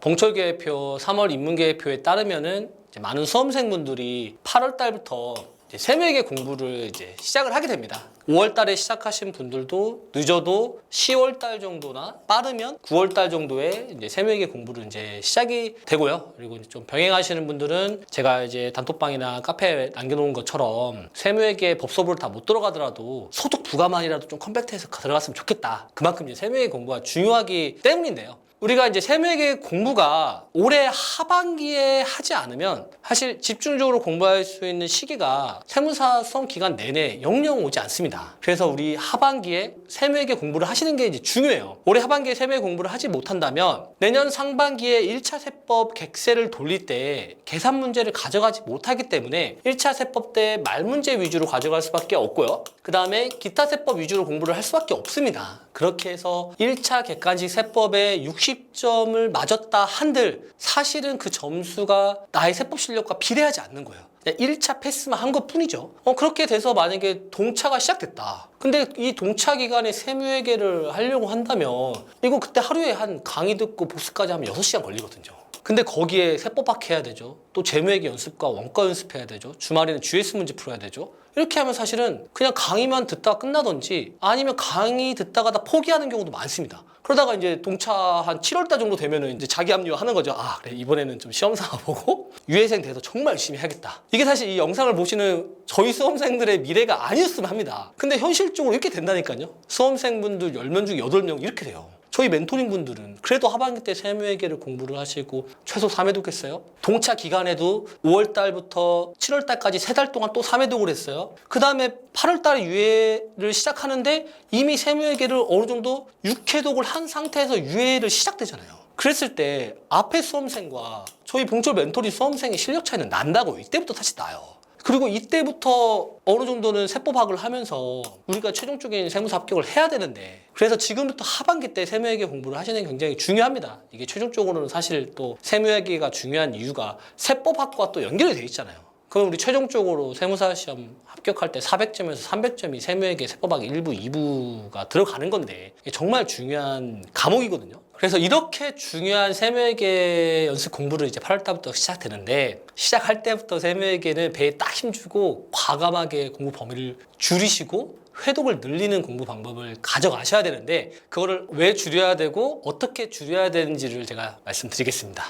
봉철계획표 3월 인문계획표에 따르면은 이제 많은 수험생분들이 8월 달부터 세무회계 공부를 이제 시작을 하게 됩니다. 5월 달에 시작하신 분들도 늦어도 10월 달 정도나 빠르면 9월 달 정도에 이제 세무회계 공부를 이제 시작이 되고요. 그리고 이제 좀 병행하시는 분들은 제가 이제 단톡방이나 카페에 남겨놓은 것처럼 세무회계 법서부를 다 못 들어가더라도 소득 부가만이라도 좀 컴팩트해서 들어갔으면 좋겠다. 그만큼 이제 세무회계 공부가 중요하기 때문인데요. 우리가 이제 세무회계 공부가 올해 하반기에 하지 않으면 사실 집중적으로 공부할 수 있는 시기가 세무사 수험 기간 내내 영영 오지 않습니다. 그래서 우리 하반기에 세무회계 공부를 하시는 게 이제 중요해요. 올해 하반기에 세무회계 공부를 하지 못한다면 내년 상반기에 1차 세법 객세를 돌릴 때 계산 문제를 가져가지 못하기 때문에 1차 세법 때 말 문제 위주로 가져갈 수밖에 없고요. 그 다음에 기타 세법 위주로 공부를 할 수밖에 없습니다. 그렇게 해서 1차 객관식 세법에 60점을 맞았다 한들 사실은 그 점수가 나의 세법 실력과 비례하지 않는 거예요. 1차 패스만 한 것뿐이죠. 그렇게 돼서 만약에 동차가 시작됐다. 근데 이 동차 기간에 세무회계를 하려고 한다면 이거 그때 하루에 한 강의 듣고 복습까지 하면 6시간 걸리거든요. 근데 거기에 세법학 해야 되죠. 또 재무회계 연습과 원가 연습해야 되죠. 주말에는 GS 문제 풀어야 되죠. 이렇게 하면 사실은 그냥 강의만 듣다가 끝나든지 아니면 강의 듣다가 다 포기하는 경우도 많습니다. 그러다가 이제 동차 한 7월달 정도 되면은 이제 자기 합리화하는 거죠. 아, 그래, 이번에는 좀 시험 삼아 보고 유예생 돼서 정말 열심히 해야겠다. 이게 사실 이 영상을 보시는 저희 수험생들의 미래가 아니었으면 합니다. 근데 현실적으로 이렇게 된다니까요. 수험생분들 10명 중에 8명 이렇게 돼요. 저희 멘토링 분들은 그래도 하반기 때 세무회계를 공부를 하시고 최소 3회독 했어요. 동차 기간에도 5월 달부터 7월 달까지 3달 동안 또 3회독을 했어요. 그 다음에 8월 달에 유예를 시작하는데 이미 세무회계를 어느 정도 6회독을 한 상태에서 유예를 시작되잖아요. 그랬을 때 앞에 수험생과 저희 봉철 멘토링 수험생의 실력 차이는 난다고 이때부터 다시 나요. 그리고 이때부터 어느 정도는 세법학을 하면서 우리가 최종적인 세무사 합격을 해야 되는데 그래서 지금부터 하반기 때 세무회계 공부를 하시는 게 굉장히 중요합니다. 이게 최종적으로는 사실 또 세무회계가 중요한 이유가 세법학과 또 연결이 돼 있잖아요. 그럼 우리 최종적으로 세무사 시험 합격할 때 400점에서 300점이 세무회계 세법학 1부, 2부가 들어가는 건데 이게 정말 중요한 과목이거든요. 그래서 이렇게 중요한 세무회계 연습 공부를 이제 8월 달부터 시작되는데 시작할 때부터 세무회계는 배에 딱 힘주고 과감하게 공부 범위를 줄이시고 회독을 늘리는 공부 방법을 가져가셔야 되는데 그거를 왜 줄여야 되고 어떻게 줄여야 되는지를 제가 말씀드리겠습니다.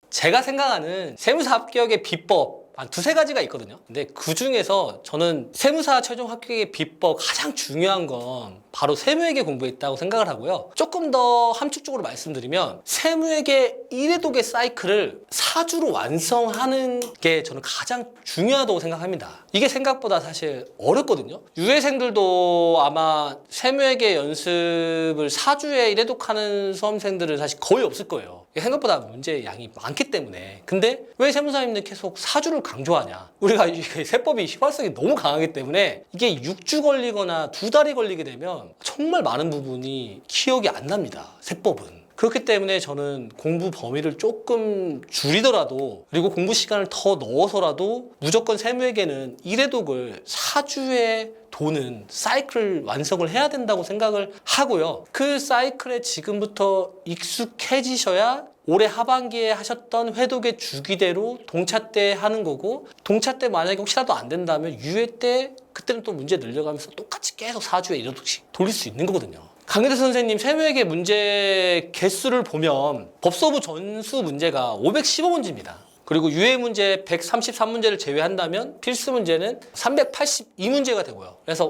제가 생각하는 세무사 합격의 비법 한 2-3가지가 있거든요. 근데 그 중에서 저는 세무사 최종 합격의 비법 가장 중요한 건 바로 세무회계 공부에 있다고 생각을 하고요. 조금 더 함축적으로 말씀드리면 세무회계 1회독의 사이클을 4주로 완성하는 게 저는 가장 중요하다고 생각합니다. 이게 생각보다 사실 어렵거든요. 유예생들도 아마 세무회계 연습을 4주에 1회독하는 수험생들은 사실 거의 없을 거예요. 생각보다 문제 양이 많기 때문에. 근데 왜 세무사님들 계속 4주를 강조하냐? 우리가 세법이 휘발성이 너무 강하기 때문에 이게 6주 걸리거나 2달이 걸리게 되면 정말 많은 부분이 기억이 안 납니다. 세법은. 그렇기 때문에 저는 공부 범위를 조금 줄이더라도 그리고 공부 시간을 더 넣어서라도 무조건 세무회계는 1회독을 4주에 도는 사이클 완성을 해야 된다고 생각을 하고요. 그 사이클에 지금부터 익숙해지셔야 올해 하반기에 하셨던 회독의 주기대로 동차 때 하는 거고 동차 때 만약에 혹시라도 안 된다면 유예 때 그때는 또 문제 늘려가면서 똑같이 계속 4주에 1회독씩 돌릴 수 있는 거거든요. 강대태 선생님 세무회계 문제 개수를 보면 법서부 전수 문제가 515문제입니다. 그리고 유예 문제 133문제를 제외한다면 필수 문제는 382문제가 되고요. 그래서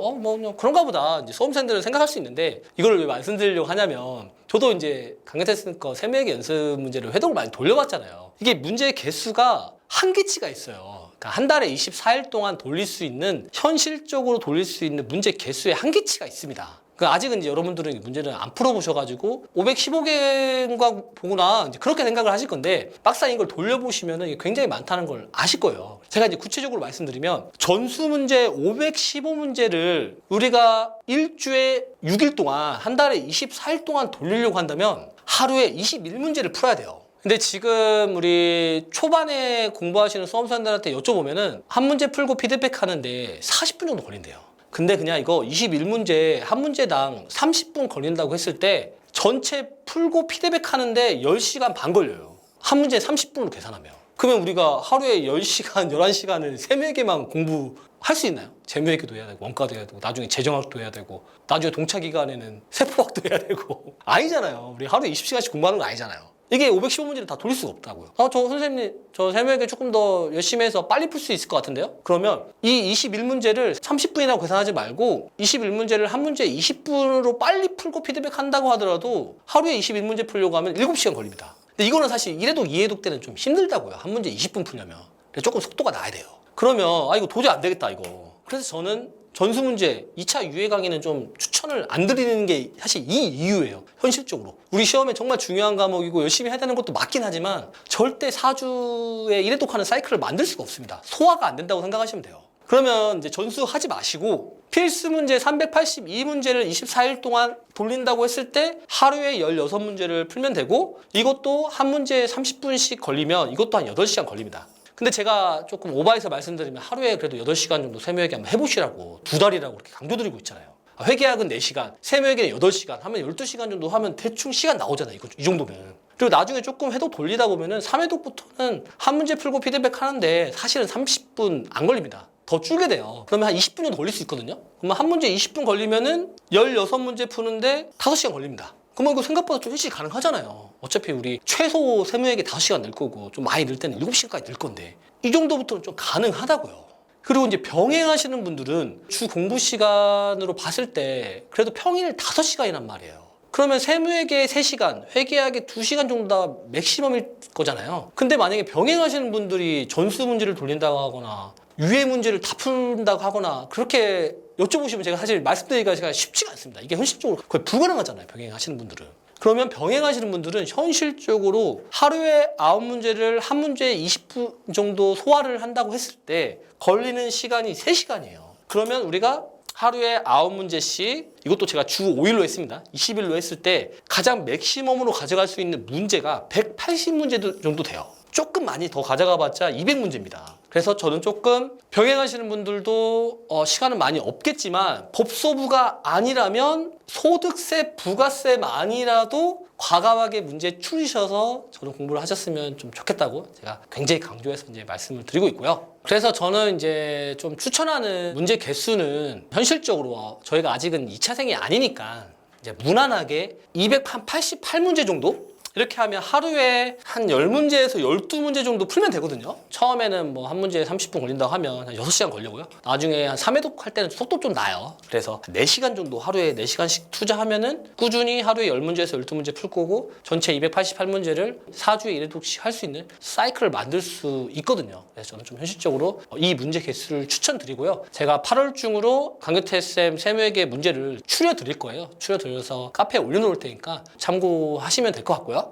그런가 보다 이제 수험생들은 생각할 수 있는데 이걸 왜 말씀드리려고 하냐면 저도 이제 강대태 선생님 거 세무회계 연습 문제를 회독을 많이 돌려봤잖아요. 이게 문제 개수가 한계치가 있어요. 그러니까 한 달에 24일 동안 돌릴 수 있는 현실적으로 돌릴 수 있는 문제 개수의 한계치가 있습니다. 아직은 이제 여러분들은 문제를 안 풀어보셔가지고 515개인가 보구나 이제 그렇게 생각을 하실 건데 막상 이걸 돌려보시면은 이게 굉장히 많다는 걸 아실 거예요. 제가 이제 구체적으로 말씀드리면 전수 문제 515문제를 우리가 일주에 6일 동안 한 달에 24일 동안 돌리려고 한다면 하루에 21문제를 풀어야 돼요. 근데 지금 우리 초반에 공부하시는 수험생들한테 여쭤보면은 한 문제 풀고 피드백 하는데 40분 정도 걸린대요. 근데 그냥 이거 21문제 한 문제당 30분 걸린다고 했을 때 전체 풀고 피드백 하는데 10시간 반 걸려요. 한 문제 30분으로 계산하면. 그러면 우리가 하루에 10시간, 11시간을 세무회계만 공부할 수 있나요? 재무회계도 해야 되고 원가도 해야 되고 나중에 재정학도 해야 되고 나중에 동차 기간에는 세포학도 해야 되고 아니잖아요. 우리 하루에 20시간씩 공부하는 거 아니잖아요. 이게 515문제를 다 돌릴 수가 없다고요. 저 선생님, 저 세무회계 조금 더 열심히 해서 빨리 풀 수 있을 것 같은데요? 그러면 이 21문제를 30분이라고 계산하지 말고 21문제를 한 문제 20분으로 빨리 풀고 피드백한다고 하더라도 하루에 21문제 풀려고 하면 7시간 걸립니다. 근데 이거는 사실 1회독, 2회독 때는 좀 힘들다고요. 한 문제 20분 풀려면. 조금 속도가 나야 돼요. 그러면 이거 도저히 안 되겠다 이거. 그래서 저는 전수 문제 2차 유예 강의는 좀 추천을 안 드리는 게 사실 이 이유예요. 현실적으로. 우리 시험에 정말 중요한 과목이고 열심히 해야 되는 것도 맞긴 하지만 절대 4주에 1회독 하는 사이클을 만들 수가 없습니다. 소화가 안 된다고 생각하시면 돼요. 그러면 이제 전수하지 마시고 필수 문제 382문제를 24일 동안 돌린다고 했을 때 하루에 16문제를 풀면 되고 이것도 한 문제에 30분씩 걸리면 이것도 한 8시간 걸립니다. 근데 제가 조금 오버해서 말씀드리면 하루에 그래도 8시간 정도 세무회계 한번 해보시라고 2달이라고 이렇게 강조드리고 있잖아요. 회계학은 4시간, 세무회계는 8시간 하면 12시간 정도 하면 대충 시간 나오잖아요. 이 정도면. 그리고 나중에 조금 회독 돌리다 보면은 3회독부터는 한 문제 풀고 피드백 하는데 사실은 30분 안 걸립니다. 더 줄게 돼요. 그러면 한 20분 정도 걸릴 수 있거든요. 그러면 한 문제 20분 걸리면은 16문제 푸는데 5시간 걸립니다. 그러면 이거 생각보다 좀 일찍 가능하잖아요. 어차피 우리 최소 세무회계 5시간 늘 거고 좀 많이 늘 때는 7시간까지 늘 건데 이 정도부터는 좀 가능하다고요. 그리고 이제 병행하시는 분들은 주 공부 시간으로 봤을 때 그래도 평일 5시간이란 말이에요. 그러면 세무회계 3시간, 회계학에 2시간 정도 다 맥시멈일 거잖아요. 근데 만약에 병행하시는 분들이 전수 문제를 돌린다고 하거나 유예 문제를 다 푼다고 하거나 그렇게 여쭤보시면 제가 사실 말씀드리기가 쉽지가 않습니다. 이게 현실적으로 거의 불가능하잖아요. 병행하시는 분들은. 그러면 병행하시는 분들은 현실적으로 하루에 9문제를 한 문제에 20분 정도 소화를 한다고 했을 때 걸리는 시간이 3시간이에요. 그러면 우리가 하루에 9문제씩 이것도 제가 주 5일로 했습니다. 20일로 했을 때 가장 맥시멈으로 가져갈 수 있는 문제가 180문제 정도 돼요. 조금 많이 더 가져가 봤자 200문제입니다. 그래서 저는 조금 병행하시는 분들도 시간은 많이 없겠지만 법소부가 아니라면 소득세, 부가세만이라도 과감하게 문제 추리셔서 저는 공부를 하셨으면 좀 좋겠다고 제가 굉장히 강조해서 이제 말씀을 드리고 있고요. 그래서 저는 이제 좀 추천하는 문제 개수는 현실적으로 저희가 아직은 2차생이 아니니까 이제 무난하게 288문제 정도? 이렇게 하면 하루에 한 10문제에서 12문제 정도 풀면 되거든요. 처음에는 뭐 한 문제에 30분 걸린다고 하면 한 6시간 걸리고요. 나중에 한 3회독 할 때는 속도 좀 나요. 그래서 4시간 정도 하루에 4시간씩 투자하면은 꾸준히 하루에 10문제에서 12문제 풀 거고 전체 288문제를 4주에 1회독씩 할 수 있는 사이클을 만들 수 있거든요. 그래서 저는 좀 현실적으로 이 문제 개수를 추천드리고요. 제가 8월 중으로 강교태 쌤 세무회계 문제를 추려드릴 거예요. 추려드려서 카페에 올려놓을 테니까 참고하시면 될 것 같고요.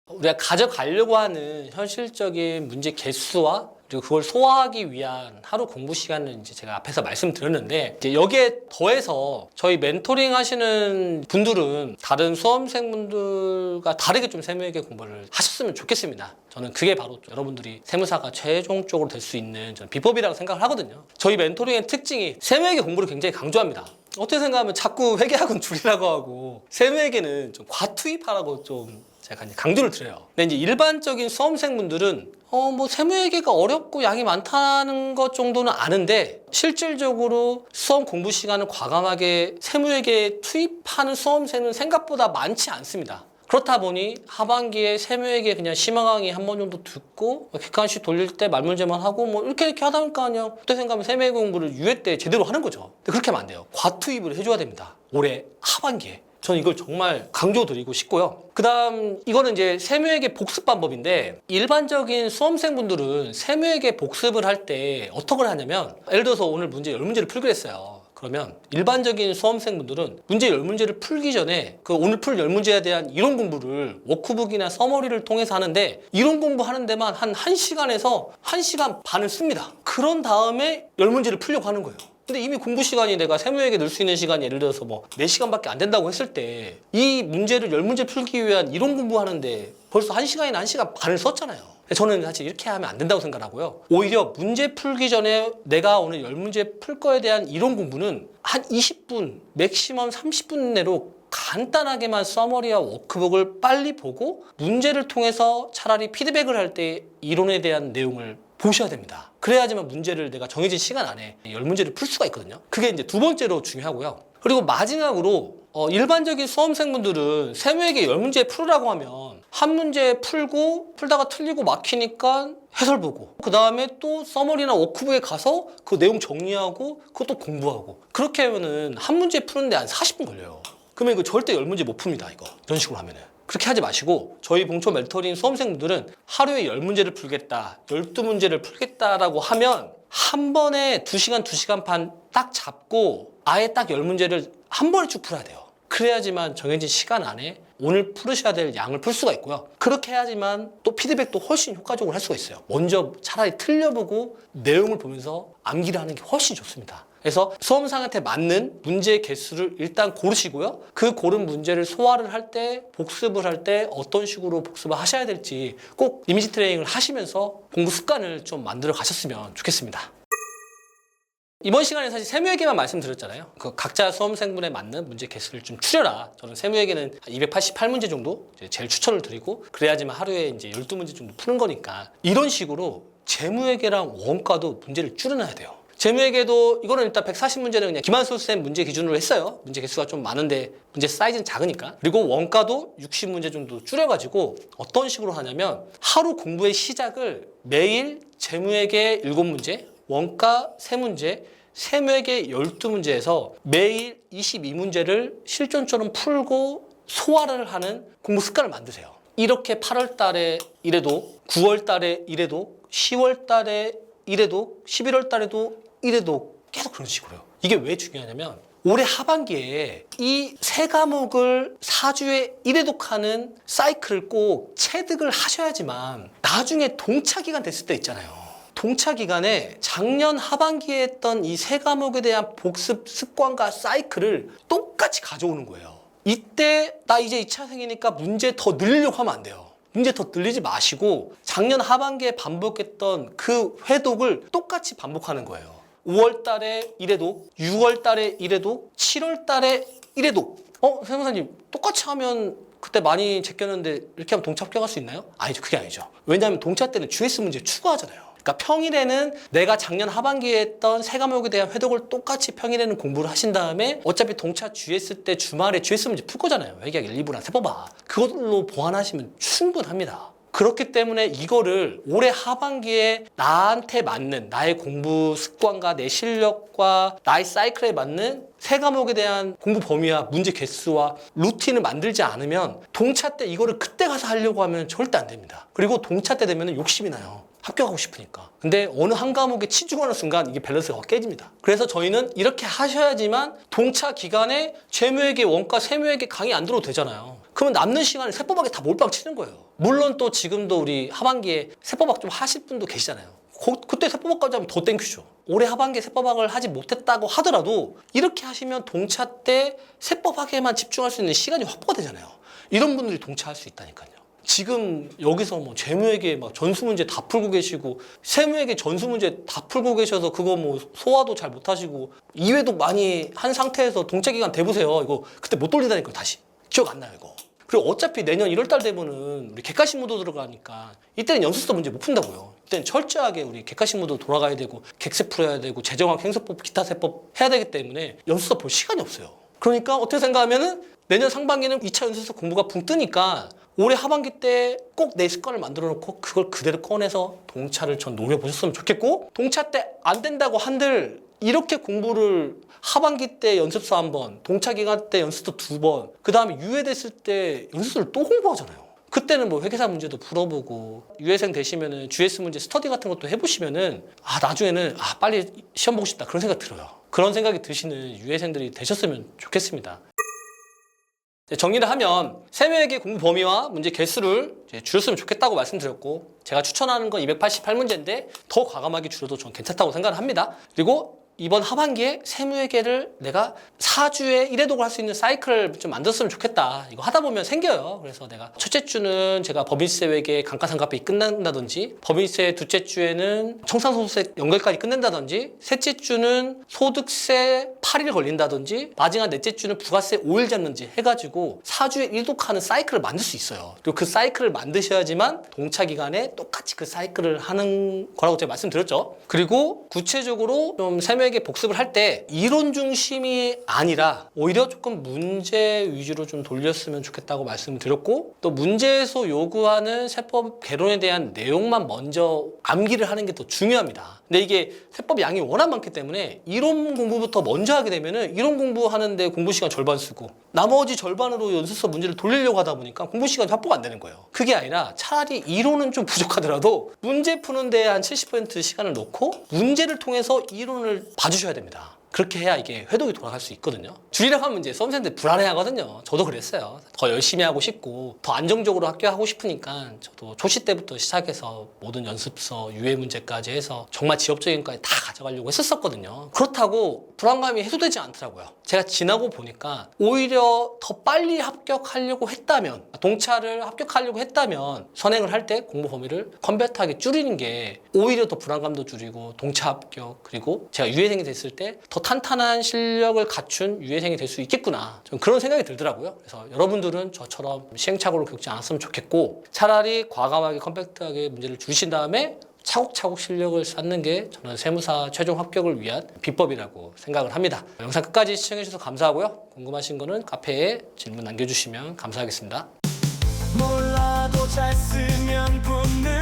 우리가 가져가려고 하는 현실적인 문제 개수와 그리고 그걸 소화하기 위한 하루 공부 시간을 이제 제가 앞에서 말씀드렸는데 이제 여기에 더해서 저희 멘토링 하시는 분들은 다른 수험생분들과 다르게 좀 세무회계 공부를 하셨으면 좋겠습니다. 저는 그게 바로 여러분들이 세무사가 최종적으로 될 수 있는 저는 비법이라고 생각을 하거든요. 저희 멘토링의 특징이 세무회계 공부를 굉장히 강조합니다. 어떻게 생각하면 자꾸 회계학은 줄이라고 하고 세무회계는 좀 과투입하라고 좀 제가 강조를 드려요. 근데 이제 일반적인 수험생분들은 뭐 세무회계가 어렵고 양이 많다는 것 정도는 아는데 실질적으로 수험 공부 시간을 과감하게 세무회계에 투입하는 수험생은 생각보다 많지 않습니다. 그렇다 보니 하반기에 세무회계 그냥 심화 강의 한 번 정도 듣고 객관식 돌릴 때 말문제만 하고 뭐 이렇게 하다 보니까 그냥 그때 생각하면 세무회계 공부를 유예 때 제대로 하는 거죠. 근데 그렇게 하면 안 돼요. 과투입을 해줘야 됩니다. 올해 하반기에. 저는 이걸 정말 강조드리고 싶고요. 그 다음 이거는 이제 세무회계 복습 방법인데 일반적인 수험생분들은 세무회계 복습을 할 때 어떻게 하냐면 예를 들어서 오늘 문제 10문제를 풀기로 했어요. 그러면 일반적인 수험생분들은 문제 10문제를 풀기 전에 그 오늘 풀 10문제에 대한 이론 공부를 워크북이나 서머리를 통해서 하는데 이론 공부하는 데만 한 1시간에서 1시간 반을 씁니다. 그런 다음에 10문제를 풀려고 하는 거예요. 근데 이미 공부 시간이 내가 세무회계 넣을 수 있는 시간이 예를 들어서 뭐 4시간밖에 안 된다고 했을 때 이 문제를 10문제 풀기 위한 이론 공부하는데 벌써 1시간이나 1시간 반을 썼잖아요. 저는 사실 이렇게 하면 안 된다고 생각하고요. 오히려 문제 풀기 전에 내가 오늘 10문제 풀 거에 대한 이론 공부는 한 20분, 맥시멈 30분 내로 간단하게만 서머리와 워크북을 빨리 보고 문제를 통해서 차라리 피드백을 할 때 이론에 대한 내용을 보셔야 됩니다. 그래야지만 문제를 내가 정해진 시간 안에 10문제를 풀 수가 있거든요. 그게 이제 두 번째로 중요하고요. 그리고 마지막으로 일반적인 수험생분들은 세무회계 10문제 풀으라고 하면 한 문제 풀고 풀다가 틀리고 막히니까 해설 보고 그 다음에 또 서머리나 워크북에 가서 그 내용 정리하고 그것도 공부하고 그렇게 하면은 한 문제 푸는데 한 40분 걸려요. 그러면 이거 절대 10문제 못 풉니다. 이거 이런 식으로 하면은. 그렇게 하지 마시고 저희 봉초 멘토링 수험생분들은 하루에 10문제를 풀겠다, 12문제를 풀겠다라고 하면 한 번에 2시간, 2시간 반 딱 잡고 아예 딱 10문제를 한 번에 쭉 풀어야 돼요. 그래야지만 정해진 시간 안에 오늘 풀으셔야 될 양을 풀 수가 있고요. 그렇게 해야지만 또 피드백도 훨씬 효과적으로 할 수가 있어요. 먼저 차라리 틀려보고 내용을 보면서 암기를 하는 게 훨씬 좋습니다. 그래서 수험생한테 맞는 문제 개수를 일단 고르시고요. 그 고른 문제를 소화를 할 때, 복습을 할 때 어떤 식으로 복습을 하셔야 될지 꼭 이미지 트레이닝을 하시면서 공부 습관을 좀 만들어 가셨으면 좋겠습니다. 이번 시간에 사실 세무회계만 말씀드렸잖아요. 그 각자 수험생분에 맞는 문제 개수를 좀 추려라. 저는 세무회계는 288문제 정도 제일 추천을 드리고 그래야지만 하루에 이제 12문제 정도 푸는 거니까 이런 식으로 재무회계랑 원가도 문제를 줄여놔야 돼요. 재무회계도 이거는 일단 140문제는 그냥 김한솔 쌤 문제 기준으로 했어요. 문제 개수가 좀 많은데 문제 사이즈는 작으니까. 그리고 원가도 60문제 정도 줄여가지고 어떤 식으로 하냐면 하루 공부의 시작을 매일 재무회계 7문제, 원가 3문제, 세무회계 12문제에서 매일 22문제를 실전처럼 풀고 소화를 하는 공부 습관을 만드세요. 이렇게 8월 달에 이래도 9월 달에 이래도 10월 달에 이래도 11월 달에도 이래도 계속 그런 식으로요. 이게 왜 중요하냐면 올해 하반기에 이 세 과목을 4주에 1회독하는 사이클을 꼭 체득을 하셔야지만 나중에 동차 기간 됐을 때 있잖아요. 동차 기간에 작년 하반기에 했던 이 세 과목에 대한 복습 습관과 사이클을 똑같이 가져오는 거예요. 이때 나 이제 2차생이니까 문제 더 늘리려고 하면 안 돼요. 문제 더 늘리지 마시고 작년 하반기에 반복했던 그 회독을 똑같이 반복하는 거예요. 5월 달에 1회독, 6월 달에 1회독, 7월 달에 1회독. 세무사님 똑같이 하면 그때 많이 제꼈는데 이렇게 하면 동차 합격할 수 있나요? 아니죠. 그게 아니죠. 왜냐하면 동차 때는 GS 문제 추가하잖아요. 그러니까 평일에는 내가 작년 하반기에 했던 세 과목에 대한 회독을 똑같이 평일에는 공부를 하신 다음에 어차피 동차 GS 때 주말에 GS 문제 풀 거잖아요. 회계학 1, 2부랑 세법아. 그걸로 보완하시면 충분합니다. 그렇기 때문에 이거를 올해 하반기에 나한테 맞는 나의 공부 습관과 내 실력과 나의 사이클에 맞는 세 과목에 대한 공부 범위와 문제 개수와 루틴을 만들지 않으면 동차 때 이거를 그때 가서 하려고 하면 절대 안 됩니다. 그리고 동차 때 되면 욕심이 나요. 합격하고 싶으니까. 근데 어느 한 과목에 치중하는 순간 이게 밸런스가 깨집니다. 그래서 저희는 이렇게 하셔야지만 동차 기간에 재무회계, 원가, 세무회계 강의 안 들어도 되잖아요. 그러면 남는 시간에 세법학에 다 몰빵 치는 거예요. 물론 또 지금도 우리 하반기에 세법학 좀 하실 분도 계시잖아요. 그때 세법학까지 하면 더 땡큐죠. 올해 하반기에 세법학을 하지 못했다고 하더라도 이렇게 하시면 동차 때 세법학에만 집중할 수 있는 시간이 확보가 되잖아요. 이런 분들이 동차할 수 있다니까요. 지금 여기서 뭐 재무회계 막 전수문제 다 풀고 계시고 세무회계 전수문제 다 풀고 계셔서 그거 뭐 소화도 잘 못하시고 이외도 많이 한 상태에서 동차 기간 대보세요. 이거 그때 못 돌린다니까요. 다시 기억 안 나요 이거. 그리고 어차피 내년 1월달 되면은 우리 객가신무도 들어가니까 이때는 연수서 문제 못 푼다고요. 이때는 철저하게 우리 객가신무도 돌아가야 되고 객세 풀어야 되고 재정학 행세법 기타 세법 해야 되기 때문에 연수서 볼 시간이 없어요. 그러니까 어떻게 생각하면은 내년 상반기는 2차 연수서 공부가 붕 뜨니까 올해 하반기 때 꼭 내 습관을 만들어 놓고 그걸 그대로 꺼내서 동차를 전 노려보셨으면 좋겠고 동차 때 안 된다고 한들 이렇게 공부를 하반기 때 연습서 한 번, 동차 기간 때 연습서 2번, 그 다음에 유예됐을 때 연습서를 또 공부하잖아요. 그때는 뭐 회계사 문제도 풀어보고 유예생 되시면은 GS 문제 스터디 같은 것도 해보시면은 나중에는 빨리 시험 보고 싶다 그런 생각 들어요. 그런 생각이 드시는 유예생들이 되셨으면 좋겠습니다. 정리를 하면 세무회계 공부 범위와 문제 개수를 줄였으면 좋겠다고 말씀드렸고 제가 추천하는 건 288문제인데 더 과감하게 줄여도 전 괜찮다고 생각을 합니다. 그리고 이번 하반기에 세무회계를 내가 4주에 1회독을 할 수 있는 사이클을 좀 만들었으면 좋겠다. 이거 하다 보면 생겨요. 그래서 내가 첫째 주는 제가 법인세 회계 감가상각비 끝난다든지, 법인세 둘째 주에는 청산소득세 연결까지 끝낸다든지, 셋째 주는 소득세 8일 걸린다든지, 마지막 넷째 주는 부가세 5일 잡는지 해가지고 4주에 1독하는 사이클을 만들 수 있어요. 그리고 그 사이클을 만드셔야지만 동차 기간에 똑같이 그 사이클을 하는 거라고 제가 말씀드렸죠. 그리고 구체적으로 좀 세무회계 복습을 할 때 이론 중심이 아니라 오히려 조금 문제 위주로 좀 돌렸으면 좋겠다고 말씀드렸고, 또 문제에서 요구하는 세법 개론에 대한 내용만 먼저 암기를 하는 게 더 중요합니다. 근데 이게 세법 양이 워낙 많기 때문에 이론 공부부터 먼저 하게 되면은 이론 공부하는데 공부 시간 절반 쓰고 나머지 절반으로 연습서 문제를 돌리려고 하다 보니까 공부 시간이 확보가 안 되는 거예요. 그게 아니라 차라리 이론은 좀 부족하더라도 문제 푸는데 한 70% 시간을 놓고 문제를 통해서 이론을 봐주셔야 됩니다. 그렇게 해야 이게 회독이 돌아갈 수 있거든요. 줄이라고 하면 이제 수험생들 불안해하거든요. 저도 그랬어요. 더 열심히 하고 싶고 더 안정적으로 합격하고 싶으니까 저도 초시 때부터 시작해서 모든 연습서, 유해 문제까지 해서 정말 지엽적인 것까지 다 가져가려고 했었거든요. 그렇다고 불안감이 해소되지 않더라고요. 제가 지나고 보니까 오히려 더 빨리 합격하려고 했다면, 동차를 합격하려고 했다면 선행을 할 때 공부 범위를 컴팩트하게 줄이는 게 오히려 더 불안감도 줄이고 동차 합격, 그리고 제가 유해생이 됐을 때 더 탄탄한 실력을 갖춘 유해생이 될 수 있겠구나, 좀 그런 생각이 들더라고요. 그래서 여러분들은 저처럼 시행착오를 겪지 않았으면 좋겠고, 차라리 과감하게 컴팩트하게 문제를 줄이신 다음에 차곡차곡 실력을 쌓는 게 저는 세무사 최종 합격을 위한 비법이라고 생각을 합니다. 영상 끝까지 시청해주셔서 감사하고요. 궁금하신 거는 카페에 질문 남겨주시면 감사하겠습니다. 몰라도 잘 쓰면 붙는